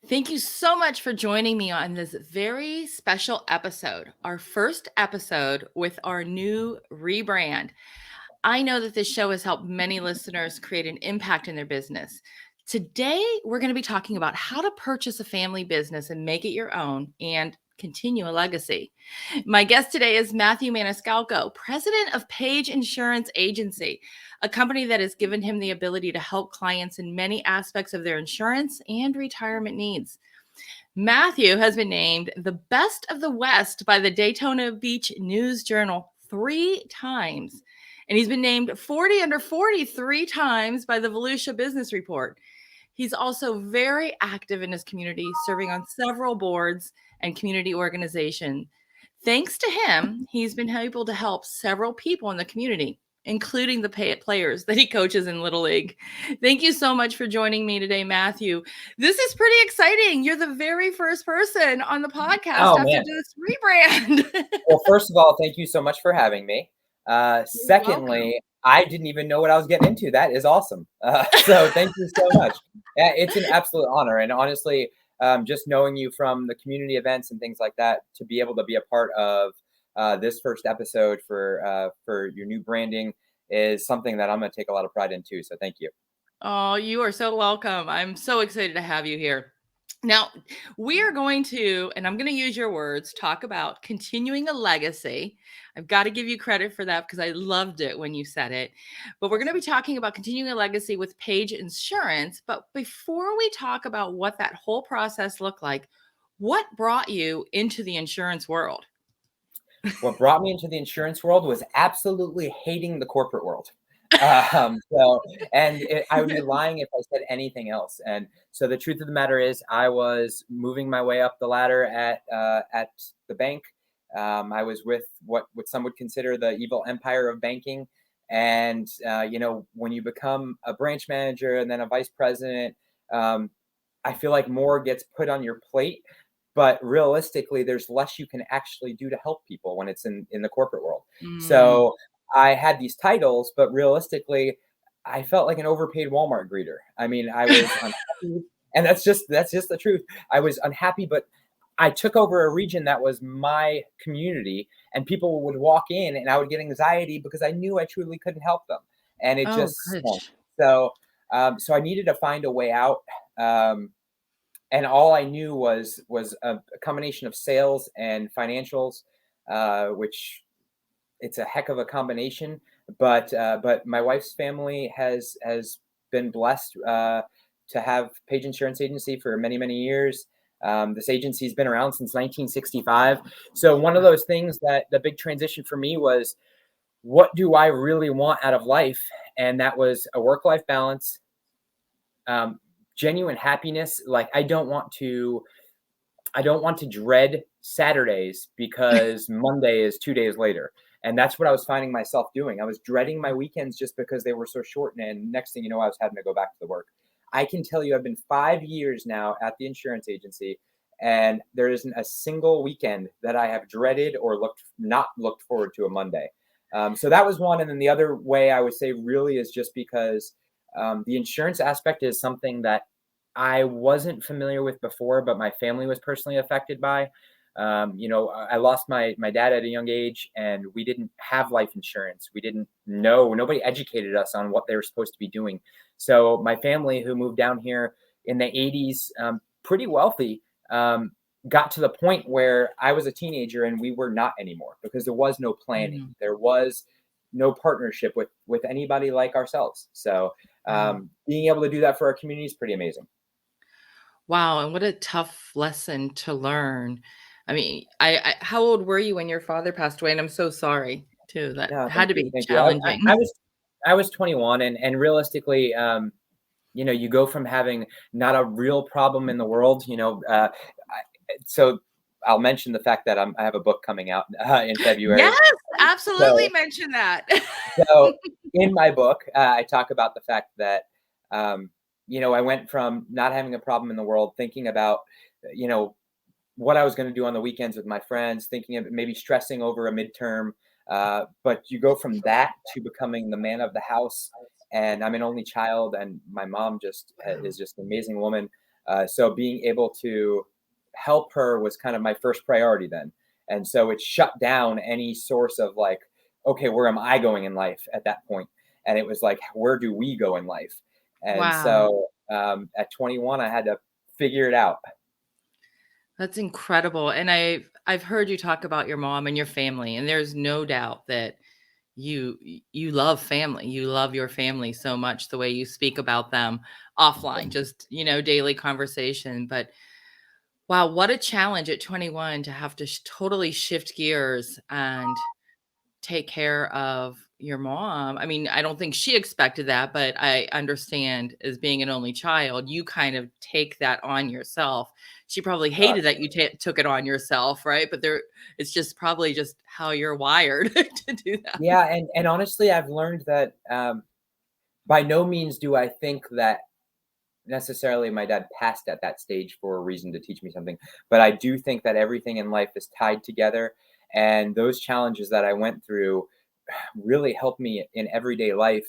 Thank you so much for joining me on this very special episode, our first episode with our new rebrand. I know that this show has helped many listeners create an impact in their business. Today, we're going to be talking about how to purchase a family business and make it your own and continue a legacy. My guest today is Matthew Maniscalco, president of Page Insurance Agency, a company that has given him the ability to help clients in many aspects of their insurance and retirement needs. Matthew has been named the best of the West by the Daytona Beach News Journal 3 times. And he's been named 40 under 43 times by the Volusia Business Report. He's also very active in his community, serving on several boards and community organizations. Thanks to him, he's been able to help several people in the community, including the players that he coaches in Little League. Thank you so much for joining me today, Matthew. This is pretty exciting. You're the very first person on the podcast Oh, after man. this rebrand. Well, first of all, thank you so much for having me. You're welcome. Secondly, I didn't even know what I was getting into. That is awesome. So thank you so much. Yeah, it's an absolute honor. And honestly, just knowing you from the community events and things like that, to be able to be a part of this first episode for your new branding is something that I'm going to take a lot of pride in too. So thank you. Oh, you are so welcome. I'm so excited to have you here. Now, we are going to, and I'm going to use your words, talk about continuing a legacy. I've got to give you credit for that because I loved it when you said it. But we're going to be talking about continuing a legacy with Page Insurance. But before we talk about what that whole process looked like, what brought you into the insurance world? What brought me into the insurance world was absolutely hating the corporate world. I would be lying if I said anything else. And so the truth of the matter is, I was moving my way up the ladder at the bank. I was with what some would consider the evil empire of banking. And when you become a branch manager and then a vice president, I feel like more gets put on your plate. But realistically, there's less you can actually do to help people when it's in the corporate world. Mm. So I had these titles, but realistically, I felt like an overpaid Walmart greeter. I mean, I was unhappy, and that's just the truth. I was unhappy, but I took over a region that was my community, and people would walk in, and I would get anxiety because I knew I truly couldn't help them, and it Oh, just stunk. gosh. So I needed to find a way out. And all I knew was a combination of sales and financials, which it's a heck of a combination. But my wife's family has been blessed to have Page Insurance Agency for many years. This agency's been around since 1965. So one of those things that the big transition for me was, what do I really want out of life? And that was a work-life balance, genuine happiness. Like I don't want to dread Saturdays because Monday is 2 days later. And that's what I was finding myself doing. I was dreading my weekends just because they were so short. And next thing you know, I was having to go back to the work. I can tell you, I've been 5 years now at the insurance agency, and there isn't a single weekend that I have dreaded or not looked forward to a Monday. So that was one. And then the other way I would say really is just because the insurance aspect is something that I wasn't familiar with before, but my family was personally affected by. I lost my dad at a young age, and we didn't have life insurance. We didn't know. Nobody educated us on what they were supposed to be doing. So my family, who moved down here in the 80s, pretty wealthy, got to the point where I was a teenager and we were not anymore because there was no planning. Mm. There was no partnership with anybody like ourselves. So Wow. being able to do that for our community is pretty amazing. Wow, and what a tough lesson to learn. I mean, how old were you when your father passed away? And I'm so sorry too. That No, had thank to you, be thank you. challenging. I was 21, and realistically, you go from having not a real problem in the world, so I'll mention the fact that I have a book coming out in February. Yes, absolutely So, mention that. so in my book, I talk about the fact that, I went from not having a problem in the world, thinking about, you know, what I was going to do on the weekends with my friends, thinking of maybe stressing over a midterm. But you go from that to becoming the man of the house. And I'm an only child, and my mom is just an amazing woman. So being able to help her was kind of my first priority then. And so it shut down any source of like, okay, where am I going in life at that point? And it was like, where do we go in life? And Wow. so at 21, I had to figure it out. That's incredible. And I've heard you talk about your mom and your family, and there's no doubt that you love family. You love your family so much the way you speak about them offline, just, daily conversation. But wow, what a challenge at 21 to have to totally shift gears and take care of your mom. I mean, I don't think she expected that, but I understand as being an only child, you kind of take that on yourself. She probably Uh, hated that you took it on yourself, right? But it's just probably just how you're wired to do that. yeah, and honestly, I've learned that by no means do I think that necessarily my dad passed at that stage for a reason to teach me something, but I do think that everything in life is tied together, and those challenges that I went through really helped me in everyday life,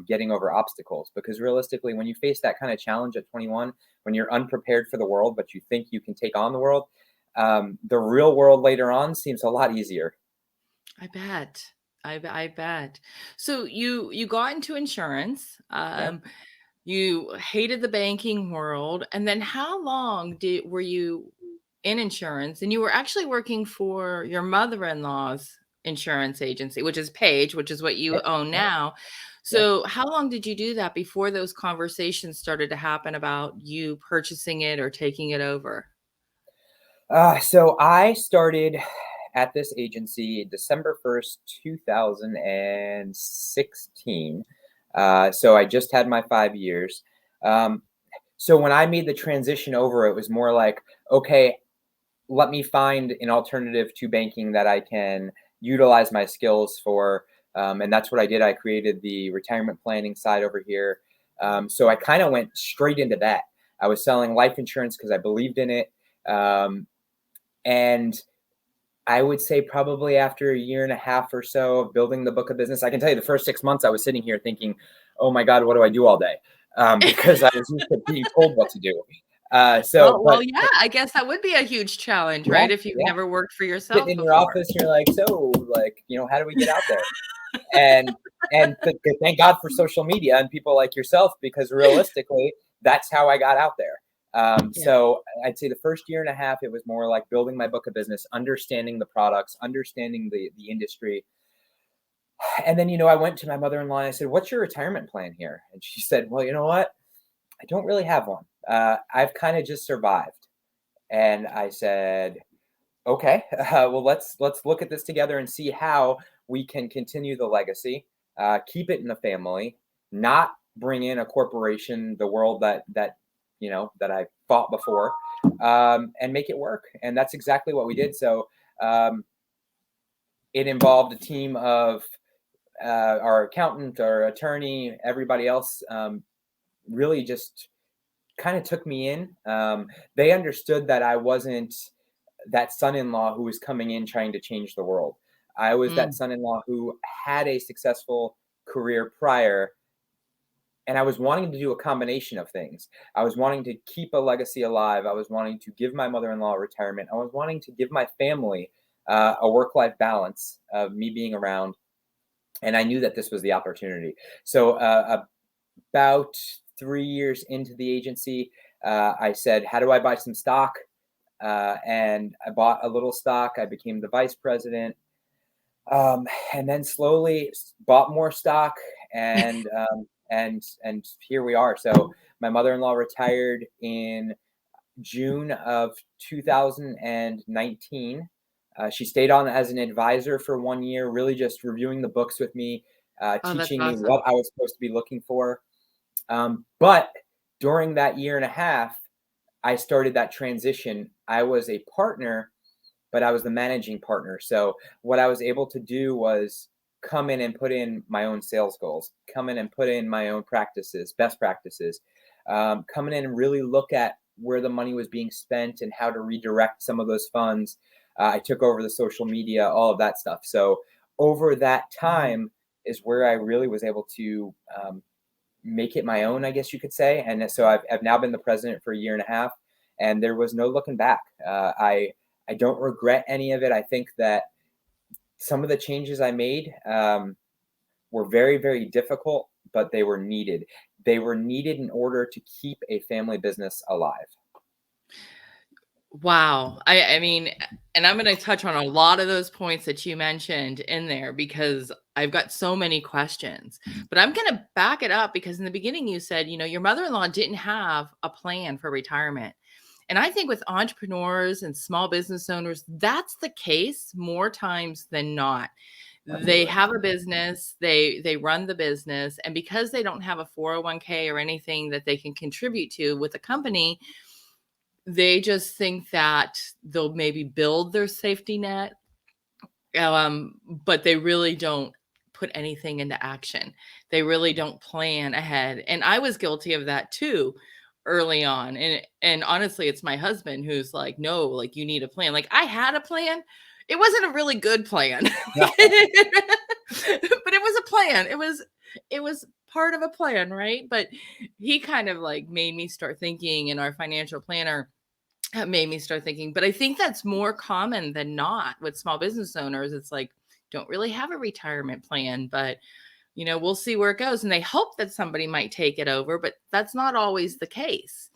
getting over obstacles. Because realistically, when you face that kind of challenge at 21, when you're unprepared for the world, but you think you can take on the world, the real world later on seems a lot easier. I bet. I bet. So you got into insurance. Yeah. You hated the banking world, and then how long did were you in insurance? And you were actually working for your mother-in-law's insurance agency, which is Page, which is what you Yep. own Yep. now. Yep. So how long did you do that before those conversations started to happen about you purchasing it or taking it over? So I started at this agency December 1st, 2016. So I just had my 5 years. Um, so when I made the transition over, it was more like, okay, let me find an alternative to banking that I can utilize my skills for. And that's what I did. I created the retirement planning side over here. So I kind of went straight into that. I was selling life insurance because I believed in it. Um, and I would say probably after a year and a half or so of building the book of business, I can tell you the first 6 months I was sitting here thinking, oh my God, what do I do all day? Because I was used to being told what to do. Well, yeah, I guess that would be a huge challenge, Yeah, right? If you've yeah. never worked for Sitting yourself in your before. office, you're like, so, like, how do we get out there? And thank God for social media and people like yourself, because realistically, that's how I got out there. Yeah. So I'd say the first year and a half, it was more like building my book of business, understanding the products, understanding the industry. And then, I went to my mother-in-law and I said, what's your retirement plan here? And she said, well, you know what? I don't really have one. I've kind of just survived. And I said, okay, well, let's look at this together and see how we can continue the legacy, keep it in the family, not bring in a corporation, the world that I fought before, and make it work. And that's exactly what we did. So um, it involved a team of our accountant, our attorney, everybody else. Really just kind of took me in. They understood that I wasn't that son-in-law who was coming in trying to change the world. I was that Mm, son-in-law who had a successful career prior, and I was wanting to do a combination of things. I was wanting to keep a legacy alive. I was wanting to give my mother-in-law a retirement. I was wanting to give my family a work-life balance of me being around, and I knew that this was the opportunity. So about 3 years into the agency, I said, "How do I buy some stock?" And I bought a little stock. I became the vice president, and then slowly bought more stock, and here we are. So my mother-in-law retired in June of 2019. She stayed on as an advisor for 1 year, really just reviewing the books with me, oh, that's teaching me awesome. what I was supposed to be looking for. But during that year and a half, I started that transition. I was a partner, but I was the managing partner. So what I was able to do was come in and put in my own sales goals, come in and put in my own practices, best practices, coming in and really look at where the money was being spent and how to redirect some of those funds. I took over the social media, all of that stuff. So over that Mhm. time is where I really was able to make it my own, I guess you could say. And so I've now been the president for a year and a half, and there was no looking back. I don't regret any of it. I think that some of the changes I made were very, very difficult, but they were needed. They were needed in order to keep a family business alive. Wow. I mean, and I'm going to touch on a lot of those points that you mentioned in there because I've got so many questions. But I'm going to back it up because in the beginning you said, your mother-in-law didn't have a plan for retirement. And I think with entrepreneurs and small business owners, that's the case more times than not. They Absolutely. have a business, they run the business, and because they don't have a 401k or anything that they can contribute to with the company, they just think that they'll maybe build their safety net, but they really don't put anything into action. They really don't plan ahead. And I was guilty of that too early on. And honestly, it's my husband who's like, no, like you need a plan. Like I had a plan. It wasn't a really good plan. Yeah. But it was a plan. It was part of a plan, right? But he kind of like made me start thinking, and our financial planner made me start thinking. But I think that's more common than not with small business owners. It's like, don't really have a retirement plan, but we'll see where it goes. And they hope that somebody might take it over, but that's not always the case.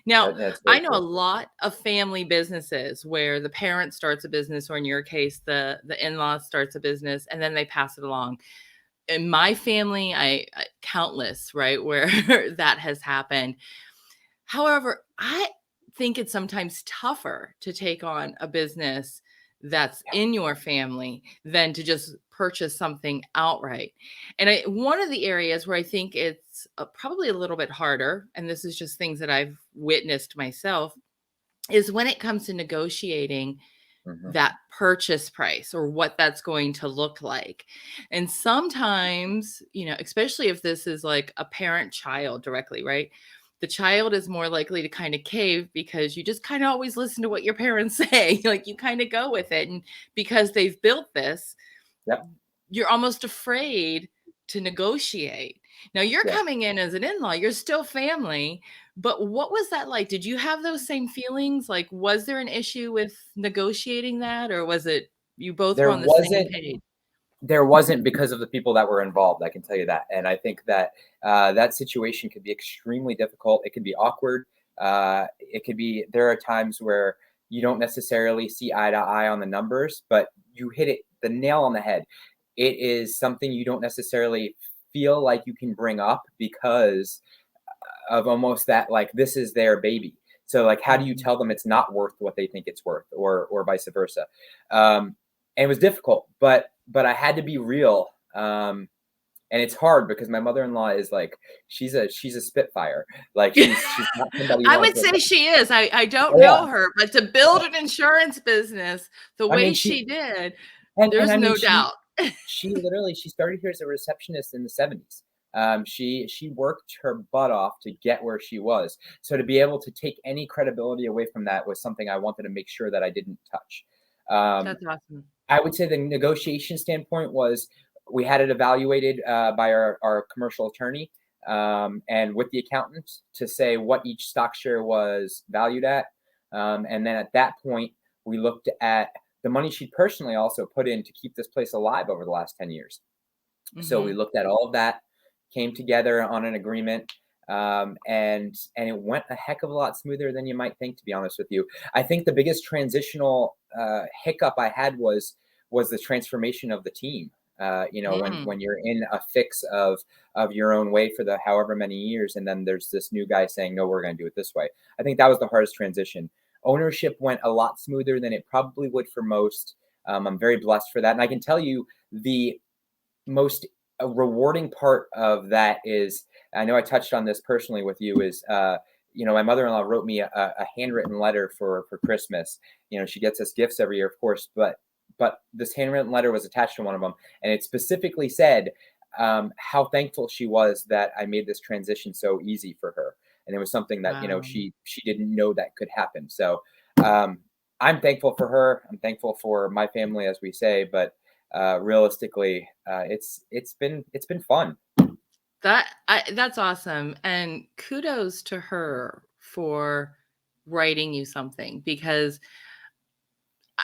Now, That's I very know a true. lot of family businesses where the parent starts a business, or in your case, the in-law starts a business and then they pass it along. In my family, I countless, right, where that has happened. However, I think it's sometimes tougher to take on a business that's in your family than to just purchase something outright. And one of the areas where I think it's probably a little bit harder, and this is just things that I've witnessed myself, is when it comes to negotiating Mhm. that purchase price or what that's going to look like. And sometimes, especially if this is like a parent child directly, right? The child is more likely to kind of cave because you just kind of always listen to what your parents say. Like you kind of go with it. And because they've built this, Yep. you're almost afraid to negotiate. Now you're Yeah. coming in as an in-law, you're still family, but what was that like? Did you have those same feelings? Like, was there an issue with negotiating that, or was it you both were There on the same wasn't page? there wasn't because of the people that were involved, I can tell you that. And I think that that situation could be extremely difficult. It could be awkward. It could be, there are times where you don't necessarily see eye to eye on the numbers, but you hit it the nail on the head. It is something you don't necessarily feel like you can bring up because of almost that, like, this is their baby. So like, how do you Mhm. tell them it's not worth what they think it's worth, or vice versa? And it was difficult, but I had to be real. And it's hard because my mother-in-law is like, she's a spitfire. Like she's not somebody you I want would to. say she is. I don't Oh, yeah. know her, but to build an insurance business the I way mean, she did, and there's I mean, no doubt. she started here as a receptionist in the 70s. She worked her butt off to get where she was. So to be able to take any credibility away from that was something I wanted to make sure that I didn't touch. Um, That's awesome. I would say the negotiation standpoint was, we had it evaluated by our commercial attorney, and with the accountant, to say what each stock share was valued at. And then at that point, we looked at the money she'd personally also put in to keep this place alive over the last 10 years. So we Mhm. looked at all of that, came together on an agreement, and it went a heck of a lot smoother than you might think. To be honest with you, I think the biggest transitional hiccup I had was the transformation of the team. Mm. When you're in a fix of your own way for the however many years, and then there's this new guy saying, no, we're going to do it this way. I think that was the hardest transition. Ownership went a lot smoother than it probably would for most. I'm very blessed for that, and I can tell you the most rewarding part of that is, I know I touched on this personally with you, is my mother-in-law wrote me a handwritten letter for Christmas. She gets us gifts every year, of course, but this handwritten letter was attached to one of them, and it specifically said how thankful she was that I made this transition so easy for her. And it was something that Wow. she didn't know that could happen. So um, I'm thankful for her. I'm thankful for my family, as we say, but realistically, it's been fun. That's awesome, and kudos to her for writing you something, because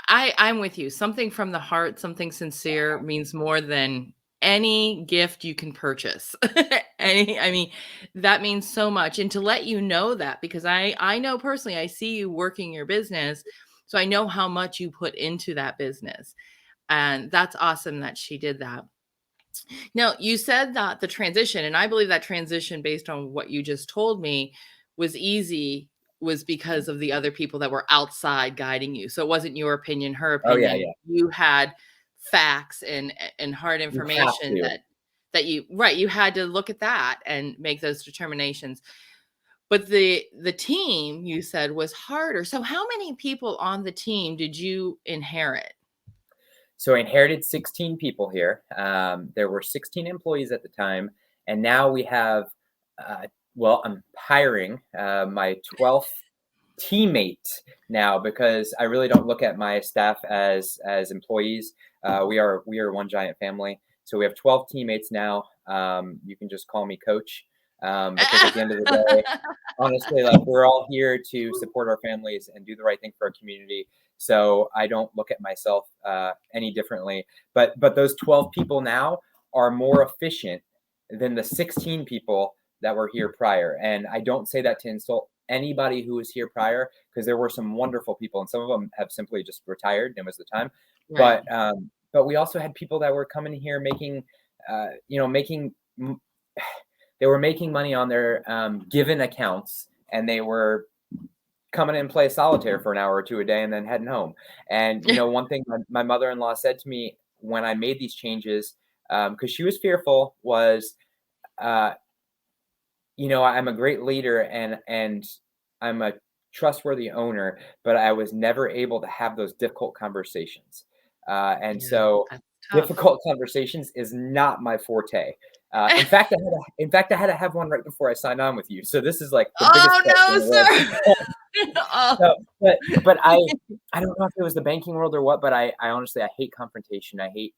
I'm with you. Something from the heart, something sincere means more than any gift you can purchase. I mean, that means so much. And to let you know that, because I know personally, I see you working your business, so I know how much you put into that business. And that's awesome that she did that. Now, you said that the transition, and I believe that transition, based on what you just told me, was easy, was because of the other people that were outside guiding you. So it wasn't your opinion, her Oh yeah, opinion. yeah. You had facts and hard You have information to. that you, right, you had to look at that and make those determinations. But the team, you said, was harder. So how many people on the team did you inherit? So I inherited 16 people here. There were 16 employees at the time, and now we have. Uh, well, I'm hiring my 12th teammate now because I really don't look at my staff as employees. We are one giant family. So we have 12 teammates now. You can just call me coach because at the end of the day, honestly, like we're all here to support our families and do the right thing for our community. So I don't look at myself any differently. But those 12 people now are more efficient than the 16 people that were here prior. And I don't say that to insult anybody who was here prior because there were some wonderful people, and some of them have simply just retired and it was the time. Right. But we also had people that were coming here making, making they were making money on their given accounts, and they were coming in and play solitaire for an hour or two a day and then heading home. And one thing my mother-in-law said to me when I made these changes, because she was fearful, was, uh, I'm a great leader and I'm a trustworthy owner, but I was never able to have those difficult conversations. And Yeah, so that's tough. difficult conversations is not my forte. In fact, I had to have one right before I signed on with you. So this is like the biggest Oh, pleasure in no, the world. sir. Oh. So, but I don't know if it was the banking world or what, but I honestly I hate confrontation. I hate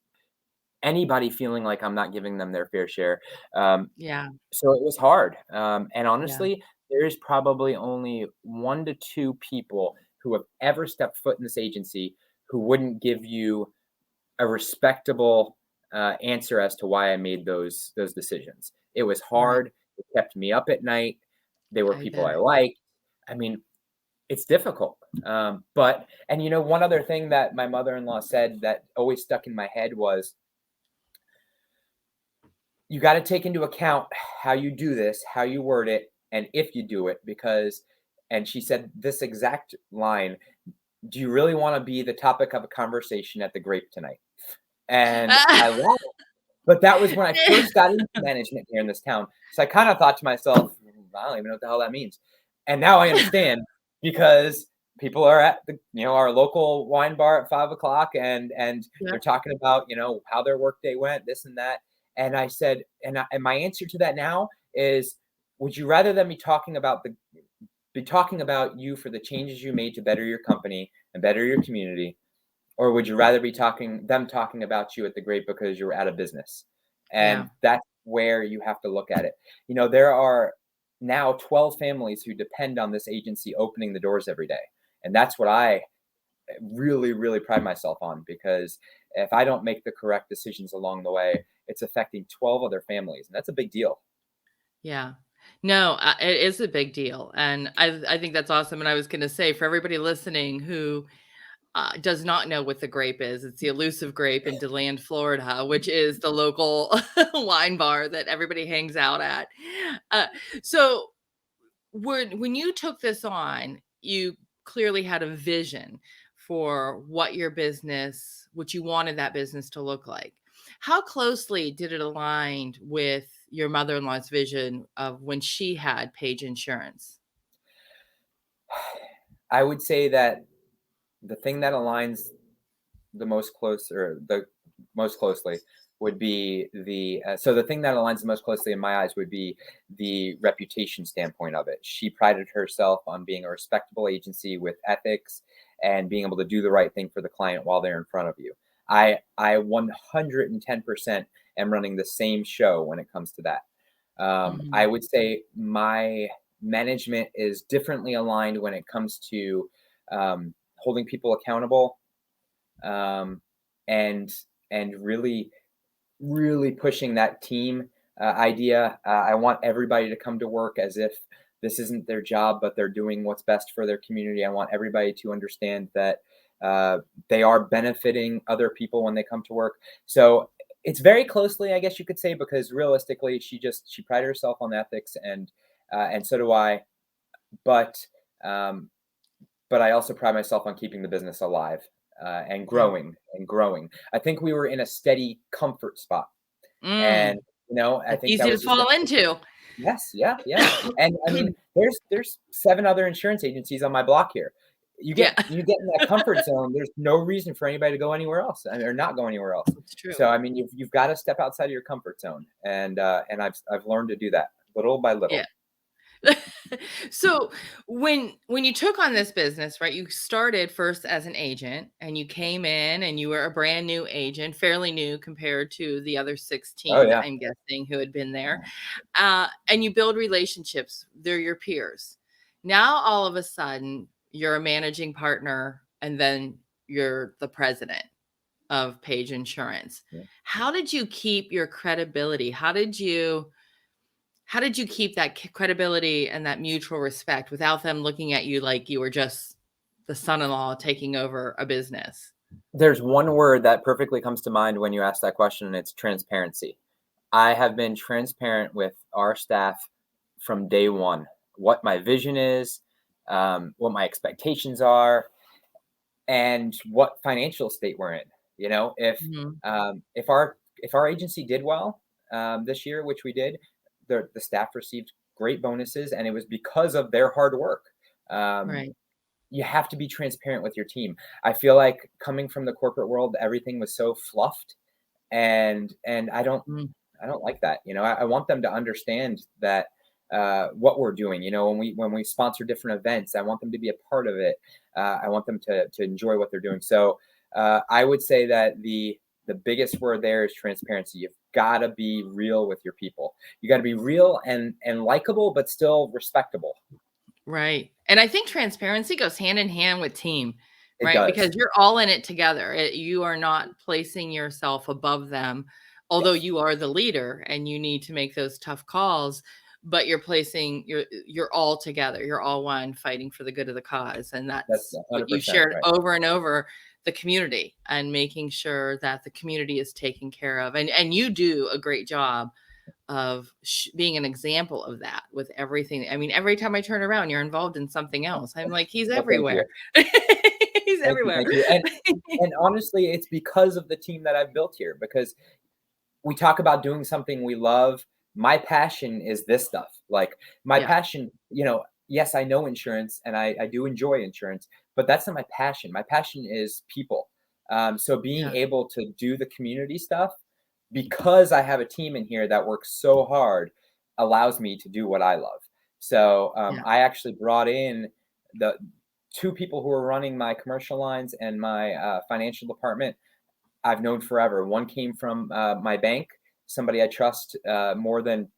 anybody feeling like I'm not giving them their fair share. Um, Yeah, so it was hard, and yeah, honestly, there's probably only 1 to 2 people who have ever stepped foot in this agency who wouldn't give you a respectable, answer as to why I made those decisions. It was right. hard, it kept me up at night, they were I people bet. I liked. I mean, it's difficult, but and one other thing that my mother-in-law said that always stuck in my head was, you got to take into account how you do this, how you word it, and if you do it, because, and she said this exact line, do you really want to be the topic of a conversation at the grape tonight? And I laughed, but that was when I first got into management here in this town. So I kind of thought to myself, I don't even know what the hell that means. And now I understand because people are at the, our local wine bar at 5 o'clock and Yeah. they're talking about, how their workday went, this and that. And I said, and my answer to that now is, would you rather them be talking about you for the changes you made to better your company and better your community, or would you rather be talking about you at the great because you're out of business? Yeah, And that's where you have to look at it. There are now 12 families who depend on this agency opening the doors every day. And that's what I really, really pride myself on, because if I don't make the correct decisions along the way, it's affecting 12 other families. And that's a big deal. yeah. No, it is a big deal, and I think that's awesome. And I was going to say, for everybody listening who does not know what the grape is, it's the elusive grape in DeLand, Florida, which is the local wine bar that everybody hangs out at. Uh, so when you took this on, you clearly had a vision for what you wanted that business to look like. How closely did it align with your mother-in-law's vision of when she had Page Insurance? I would say that the thing that aligns the most closely would be the thing that aligns the most closely in my eyes would be the reputation standpoint of it. She prided herself on being a respectable agency with ethics and being able to do the right thing for the client while they're in front of you. I 110% am running the same show when it comes to that. I Mhm. would say my management is differently aligned when it comes to holding people accountable, um, and really really pushing that team idea. I want everybody to come to work as if this isn't their job, but they're doing what's best for their community. I want everybody to understand that uh, they are benefiting other people when they come to work. So it's very closely, I guess you could say, because realistically, she prided herself on ethics, and so do I. But um, but I also pride myself on keeping the business alive and Yeah. growing and growing. I think we were in a steady comfort spot, and Mm. I It's think that easy to was just a fall into. yes, yeah, yeah. And I mean, there's 7 other insurance agencies on my block here. Yeah, You get in that comfort zone, there's no reason for anybody to go anywhere else, or not go anywhere else. it's true. So, I mean, you've gotta step outside of your comfort zone, and I've learned to do that little by Yeah. little. So when you took on this business, right, you started first as an agent and you came in and you were a brand new agent, fairly new compared to the other Oh, 16, yeah. I'm guessing, who had been there. And you build relationships, they're your peers. Now all of a sudden you're a managing partner and then you're the president of Page Insurance. Yeah. How did you keep your credibility? How did you keep that credibility and that mutual respect without them looking at you like you were just the son-in-law taking over a business? There's one word that perfectly comes to mind when you ask that question, and it's transparency. I have been transparent with our staff from day one, what my vision is, what my expectations are, and what financial state we're in. You know, Mhm. if our agency did well this year, which we did, the staff received great bonuses, and it was because of their hard work. Um, Right. you have to be transparent with your team. I feel like coming from the corporate world, everything was so fluffed, and Mm. I don't like that. You know, I want them to understand that what we're doing. You know, when we sponsor different events, I want them to be a part of it. I want them to enjoy what they're doing. So I would say that the biggest word there is transparency. You've got to be real with your people. You got to be real and likable, but still respectable. Right. And I think transparency goes hand in hand with team, It right? Because does. you're all in it together. You are not placing yourself above them, although Yes, you are the leader and you need to make those tough calls, but you're all together. You're all one fighting for the good of the cause. And that's that's what you 100% shared right. over and over, the community and making sure that the community is taken care of. And you do a great job of being an example of that with everything. I mean, every time I turn around, you're involved in something else. I'm like, he's Well, thank you. everywhere. He's Thank you, everywhere. thank you. And honestly, it's because of the team that I've built here, because we talk about doing something we love. My passion is this stuff. Like my Yeah, passion, you know, yes, I know insurance and I do enjoy insurance, but that's not my passion. My passion is people. So being yeah, able to do the community stuff because I have a team in here that works so hard allows me to do what I love. So yeah, I actually brought in the 2 people who are running my commercial lines and my financial department. I've known forever. One came from my bank, somebody I trust more than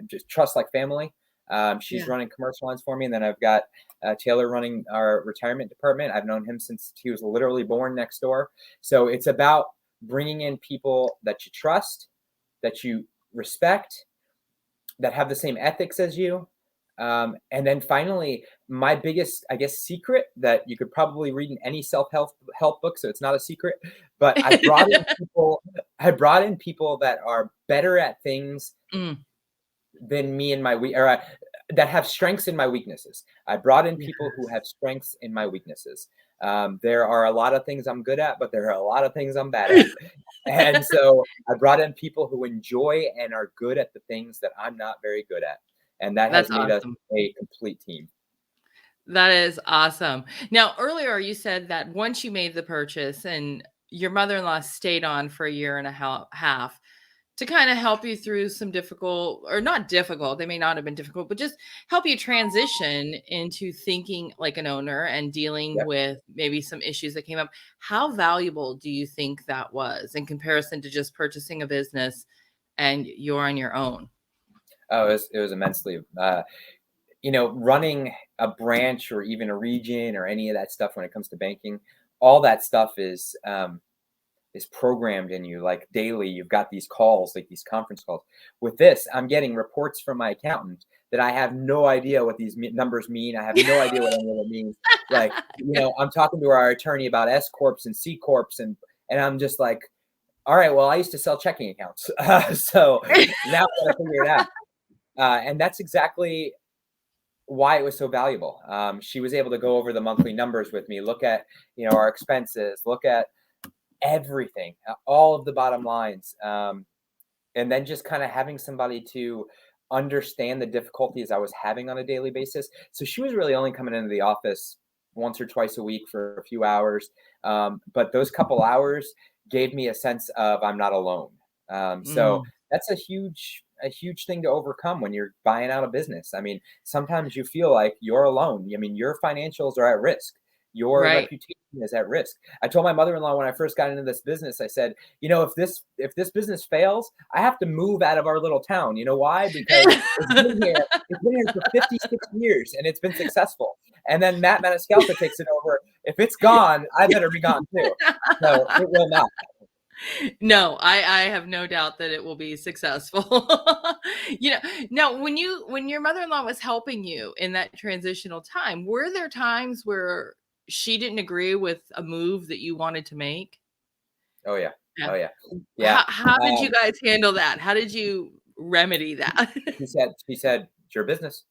just trust like family. She's yeah. running commercial lines for me, and then I've got Taylor running our retirement department. I've known him since he was literally born next door. So it's about bringing in people that you trust, that you respect, that have the same ethics as you. And then finally, my biggest, I guess, secret that you could probably read in any self help book, so it's not a secret. But I brought in people that are better at things Mm, than me and that have strengths in my weaknesses. I brought in yeah, people who have strengths in my weaknesses. There are a lot of things I'm good at, but there are a lot of things I'm bad at. And so I brought in people who enjoy and are good at the things that I'm not very good at. And that has that's made us awesome. a complete team. That is awesome. Now, earlier you said that once you made the purchase and your mother-in-law stayed on for a year and a half to kind of help you through some difficult or not difficult, they may not have been difficult, but just help you transition into thinking like an owner and dealing Yep. with maybe some issues that came up. How valuable do you think that was in comparison to just purchasing a business and you're on your own? Oh, it was immensely, running a branch or even a region or any of that stuff when it comes to banking, all that stuff is programmed in you. Like daily, you've got these calls, like these conference calls. With this, I'm getting reports from my accountant that I have no idea what these numbers mean. I have no idea what any of it means. Like, I'm talking to our attorney about S corps and C corps, and I'm just like, all right, well, I used to sell checking accounts, so now I got to figure it out. And that's exactly why it was so valuable. She was able to go over the monthly numbers with me, look at our expenses, look at everything, all of the bottom lines, and then just kind of having somebody to understand the difficulties I was having on a daily basis. So she was really only coming into the office once or twice a week for a few hours, but those couple hours gave me a sense of I'm not alone. So Mm, that's a huge thing to overcome when you're buying out a business. I mean, sometimes you feel like you're alone. I mean, your financials are at risk. Your right. reputation is at risk. I told my mother-in-law when I first got into this business, I said, if this business fails, I have to move out of our little town. You know why? Because it's been here for 56 years and it's been successful. And then Matt Maniscalco takes it over. If it's gone, I better be gone too. So it will not. No, I have no doubt that it will be successful. You know, now when your mother-in-law was helping you in that transitional time, were there times where she didn't agree with a move that you wanted to make? Oh yeah. Yeah. Oh yeah. Yeah. How did you Um, guys handle that? How did you remedy that? she said, it's your business.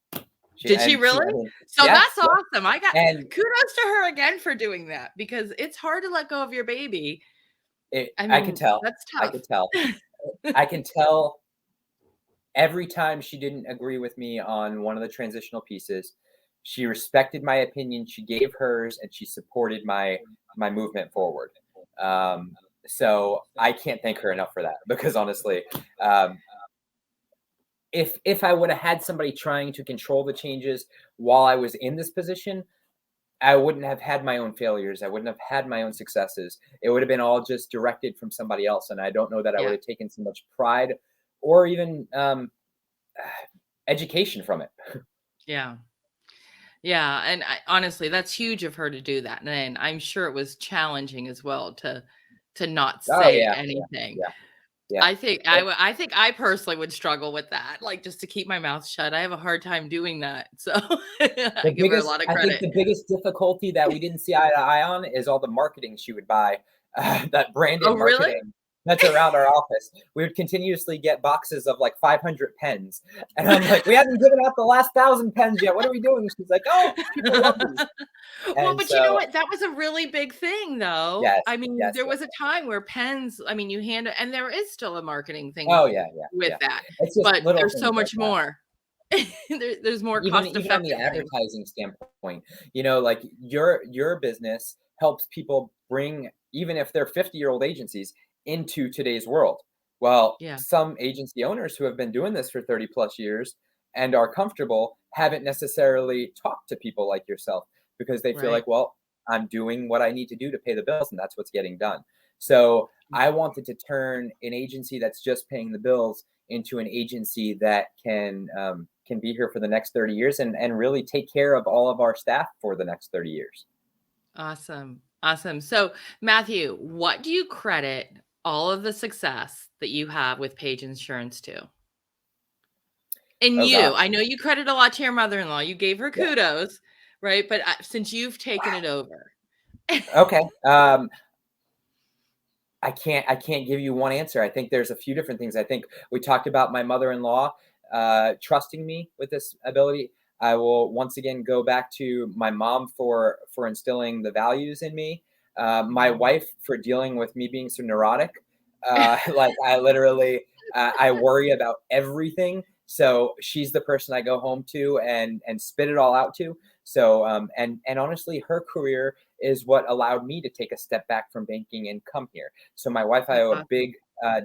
She Did she and she I really? mean, So yeah, that's yeah. awesome. I got And kudos to her again for doing that because it's hard to let go of your baby. I I could mean, tell. that's I tough. could tell. I can tell every time she didn't agree with me on one of the transitional pieces, she respected my opinion, she gave hers, and she supported my movement forward. Um, so I can't thank her enough for that because honestly, um, if I would have had somebody trying to control the changes while I was in this position, I wouldn't have had my own failures. I wouldn't have had my own successes. It would have been all just directed from somebody else, and I don't know that I would Yeah. have taken so much pride or even education from it. Yeah. Yeah, and honestly, that's huge of her to do that, and I'm sure it was challenging as well to not Oh say yeah, yeah, anything. yeah, yeah. I think I personally would struggle with that, like, just to keep my mouth shut. I have a hard time doing that, so I give her a lot of I think credit. the biggest difficulty that we didn't see eye to eye on is all the marketing she would buy, that branded Oh, really? marketing that's around our office. We would continuously get boxes of like 500 pens, and I'm like, we haven't given out the last 1,000 pens yet. What are we doing? She's like, oh, people love these, Well, and but you know so what? That was a really big thing, though. yes, I mean, yes, there yes. was a time where pens, I mean, you hand it, and there is still a marketing thing Oh yeah, yeah, with yeah. that, It's just but little there's so things like much that. more. There's more Even on the cost-effective things. advertising standpoint, like your business helps people bring, even if they're 50-year-old agencies, into today's world. Well, Yeah, some agency owners who have been doing this for 30 plus years and are comfortable haven't necessarily talked to people like yourself because they feel right. like, well, I'm doing what I need to do to pay the bills and that's what's getting done. So I wanted to turn an agency that's just paying the bills into an agency that can be here for the next 30 years and really take care of all of our staff for the next 30 years. Awesome. Awesome. So, Matthew, what do you credit all of the success that you have with Page Insurance to? And Oh you, gosh. I know you credit a lot to your mother-in-law. You gave her Yeah. kudos, right? But since you've taken it over. Okay. I can't give you one answer. I think there's a few different things. I think we talked about my mother-in-law trusting me with this ability. I will once again go back to my mom for instilling the values in me. My Mhm. wife for dealing with me being so neurotic. Like I literally, I worry about everything. So she's the person I go home to and spit it all out to. So and honestly, her career is what allowed me to take a step back from banking and come here. So my wife, I That's owe a awesome. big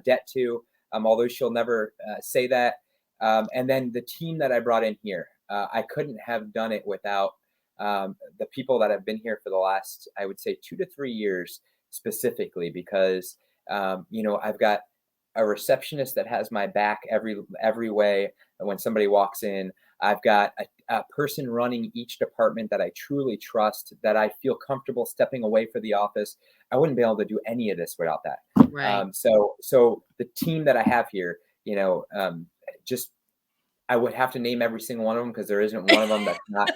debt to, although she'll never say that. And then the team that I brought in here, I couldn't have done it without the people that have been here for the last, I would say, 2 to 3 years specifically, because I've got a receptionist that has my back every way. when somebody walks in. I've got a person running each department that I truly trust, that I feel comfortable stepping away for the office. I wouldn't be able to do any of this without that. Right. So the team that I have here, just I would have to name every single one of them because there isn't one of them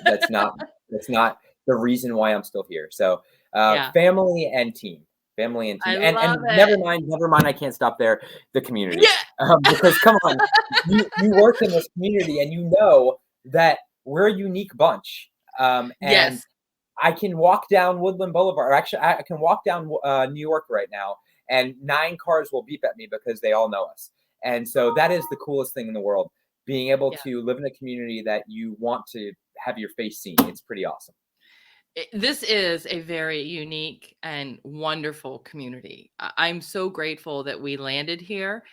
that's not the reason why I'm still here. So Yeah. family and team, family and team, I and love never it. mind, never mind. I can't stop there. The community, Yeah. because come on, you work in this community and you know that we're a unique bunch. And Yes. I can walk down Woodland Boulevard, or actually, I can walk down New York right now, and 9 cars will beep at me because they all know us. And so that is the coolest thing in the world, being able Yeah. to live in a community that you want to have your face seen. It's pretty awesome. This is a very unique and wonderful community. I'm so grateful that we landed here.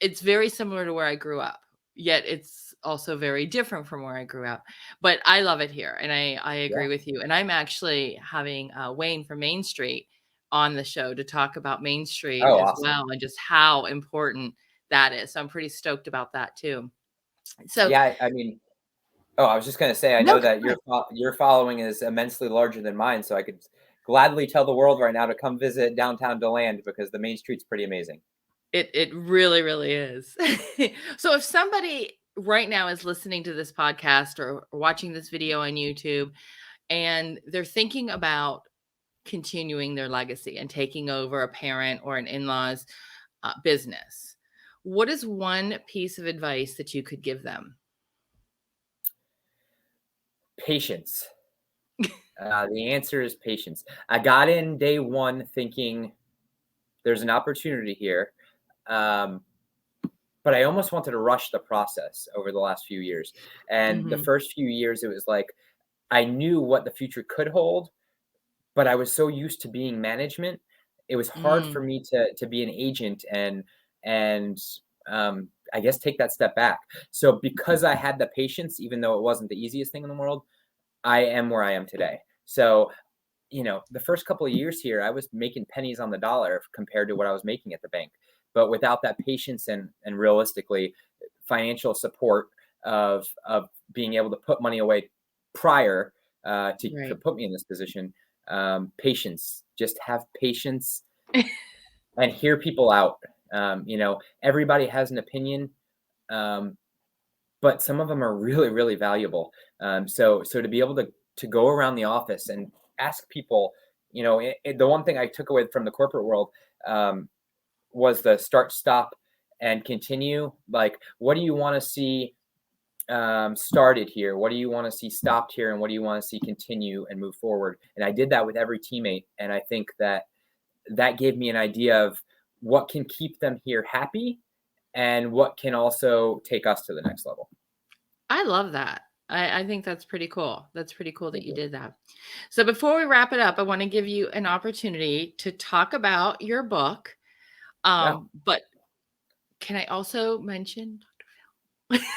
It's very similar to where I grew up, yet it's also very different from where I grew up. But I love it here, and I Yeah. agree with you. And I'm actually having Wayne from Main Street on the show to talk about Main Street Oh, as awesome. well, and just how important that is. So I'm pretty stoked about that too. So Yeah, I mean, oh, I was just gonna say, I no, know go that ahead. your following is immensely larger than mine, so I could gladly tell the world right now to come visit downtown DeLand because the main street's pretty amazing. It really, really is. So if somebody right now is listening to this podcast or watching this video on YouTube and they're thinking about continuing their legacy and taking over a parent or an in-laws business, what is one piece of advice that you could give them? Patience. The answer is patience. I got in day one thinking there's an opportunity here. Um, but I almost wanted to rush the process over the last few years. And the Hmm. first few years, it was like I knew what the future could hold, but I was so used to being management. It was hard for Mm, me to be an agent and I guess take that step back. So because I had the patience, even though it wasn't the easiest thing in the world, I am where I am today. So the first couple of years here, I was making pennies on the dollar compared to what I was making at the bank. But without that patience and realistically financial support of being able to put money away prior to right. put me in this position, patience, just have patience and hear people out. Everybody has an opinion, um, but some of them are really, really valuable. So to be able to go around the office and ask people, the one thing I took away from the corporate world um, was the start, stop, and continue. Like, what do you want to see started here? What do you want to see stopped here? And what do you want to see continue and move forward? And I did that with every teammate, and I think that gave me an idea of what can keep them here happy and what can also take us to the next level. I love that. I think that's pretty cool. That's pretty cool that Thank you you. did that. So before we wrap it up, I want to give you an opportunity to talk about your book. Yeah. But can I also mention Dr. Phil?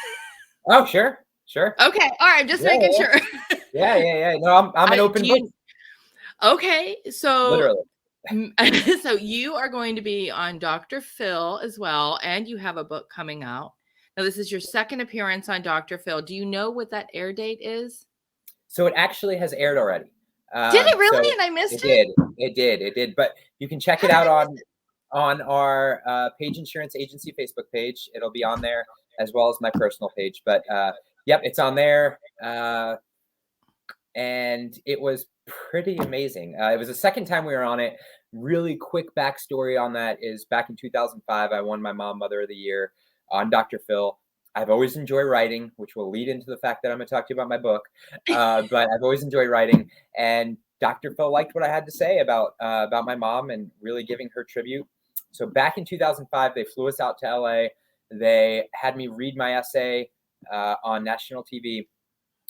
Oh, sure, sure. Okay, all right, just Yeah, making yeah, sure. yeah, yeah, yeah. No, I'm an I open do book, you Okay, so literally. mm, so you are going to be on Dr. Phil as well, and you have a book coming out. Now, this is your second appearance on Dr. Phil. Do you know what that air date is? So it actually has aired already. Did it So really? And I missed it it? did, it did. But you can check How it did out I on miss on our Page Insurance Agency Facebook page. It'll be on there as well as my personal page. But yep, it's on there, and it was pretty amazing. It was the second time we were on it. Really quick backstory on that is back in 2005, I won my Mom Mother of the Year on Dr. Phil. I've always enjoyed writing, which will lead into the fact that I'm going to talk to you about my book. it? But I've always enjoyed writing, and Dr. Phil liked what I had to say about my mom and really giving her tribute. So back in 2005, they flew us out to LA. They had me read my essay on national TV,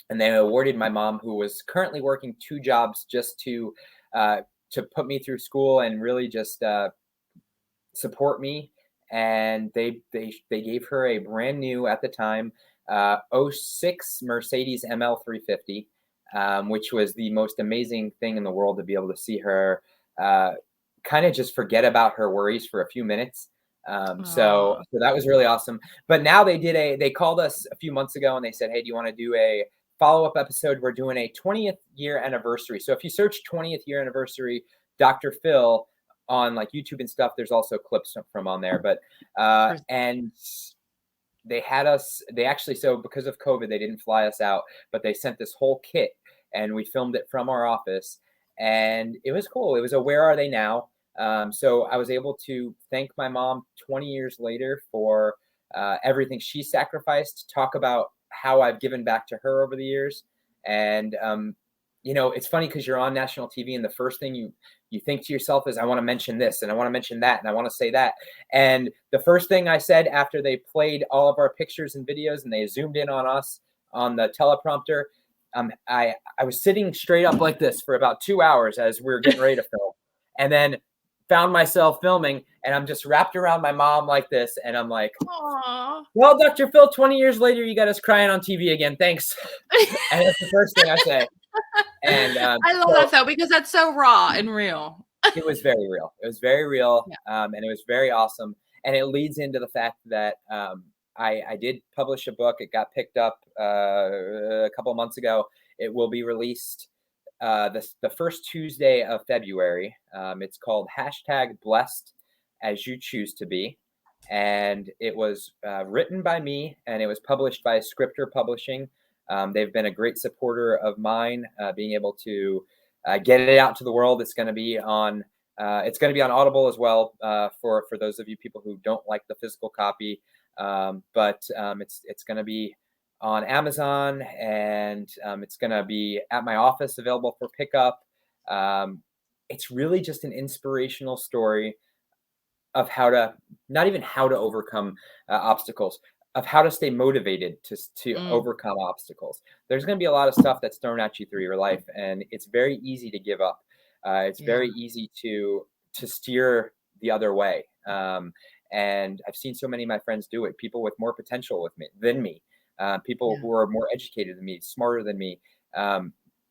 and they awarded my mom, who was currently working 2 jobs, just to put me through school and really just support me. And they gave her a brand new, at the time, '06 Mercedes ML 350, which was the most amazing thing in the world to be able to see her kind of just forget about her worries for a few minutes. So Aw. that was really awesome. But now they called us a few months ago and they said, hey, do you want to do a follow-up episode? We're doing a 20th year anniversary. So if you search 20th year anniversary, Dr. Phil on like YouTube and stuff, there's also clips from on there. But and they had us, they actually, so because of COVID, they didn't fly us out, but they sent this whole kit and we filmed it from our office. And it was cool. It was a Where Are They Now? So I was able to thank my mom 20 years later for everything she sacrificed, talk about how I've given back to her over the years. And, it's funny because you're on national TV and the first thing you think to yourself is, I want to mention this and I want to mention that and I want to say that. And the first thing I said after they played all of our pictures and videos and they zoomed in on us on the teleprompter, I was sitting straight up like this for about 2 hours as we were getting ready to film, and then found myself filming, and I'm just wrapped around my mom like this, and I'm like, Aw. "Well, Dr. Phil, 20 years later, you got us crying on TV again. Thanks." And that's the first thing I say. And I love so that though, because that's so raw and real. it was very real. It was very real, Yeah. and it was very awesome. And it leads into the fact that I did publish a book. It got picked up a couple of months ago. It will be released the first Tuesday of February. It's called #Blessed as You Choose to Be. And it was written by me and it was published by Scripter Publishing. They've been a great supporter of mine, being able to get it out to the world. It's going to be on Audible as well, for those of you people who don't like the physical copy. But it's going to be on Amazon, and it's going to be at my office available for pickup. It's really just an inspirational story of not even how to overcome obstacles, of how to stay motivated to Mm, overcome obstacles. There's going to be a lot of stuff that's thrown at you through your life, and it's very easy to give up. It's yeah, very easy to steer the other way. And I've seen so many of my friends do it. People with more potential than me, people yeah, who are more educated than me, smarter than me,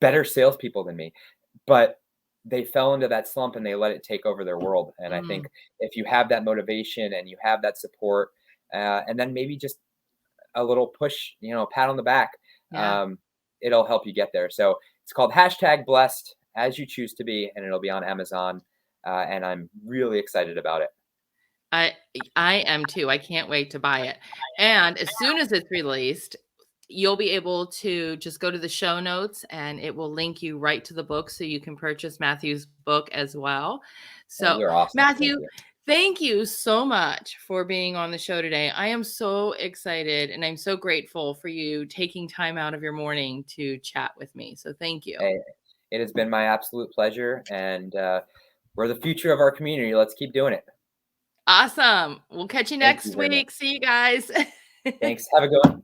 better salespeople than me, but they fell into that slump and they let it take over their world. And I think mm, if you have that motivation and you have that support, and then maybe just a little push, pat on the back, yeah. um, it'll help you get there. So it's called #Blessed as You Choose to Be, and it'll be on Amazon. And I'm really excited about it. I I am too. I can't wait to buy it. And as soon as it's released, you'll be able to just go to the show notes and it will link you right to the book so you can purchase Matthew's book as well. Oh, So, you're awesome. Thank Matthew, you. thank you so much for being on the show today. I am so excited and I'm so grateful for you taking time out of your morning to chat with me. So, thank you. Hey, it has been my absolute pleasure, and we're the future of our community. Let's keep doing it. Awesome. We'll catch you Thank you next very much. week. See you guys. Thanks. Have a good one.